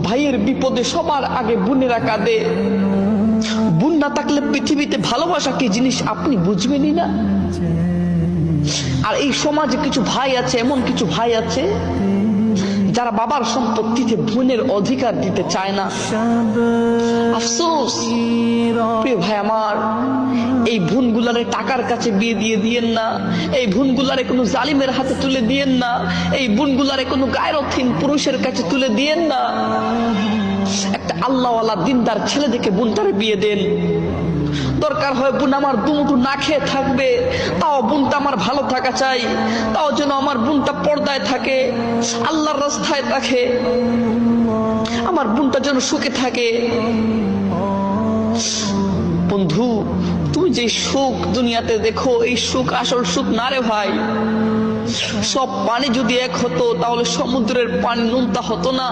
ভাইয়ের বিপদে সবার আগে বোনেরা কাঁদে। বোন না থাকলে পৃথিবীতে ভালোবাসা কি জিনিস আপনি বুঝবেনই না। আর এই সমাজে কিছু ভাই আছে, এমন কিছু ভাই আছে যারা বাবার সম্পত্তিতে বোনের অধিকার দিতে চায় না। আফসোস প্রিয় ভাই আমার, এই বোনগুলারে টাকার কাছে বিয়ে দিয়ে দিয়েন না, এই বোনগুলারে কোনো জালিমের হাতে তুলে দিয়েন না, এই বোনগুলারে কোনো গায়রতহীন পুরুষের কাছে তুলে দিয়েন না। একটা আল্লাহওয়ালা দিনদার ছেলে দেখে বোনটারে বিয়ে দেন। দরকার হয় বোন আমার দুমুঠো না খেয়ে থাকবে, তাও বোনটা আমার ভালো থাকা চাই, তাও যেন আমার বোনটা পর্দায় থাকে, আল্লাহর রাস্তায় থাকে, আমার বোনটা যেন সুখে থাকে। বন্ধু, তুমি যে সুখ দুনিয়াতে দেখো, এই সুখ আসল সুখ না রে ভাই। সব পানি যদি এক হতো তাহলে সমুদ্রের পানি নুনতা হতো না।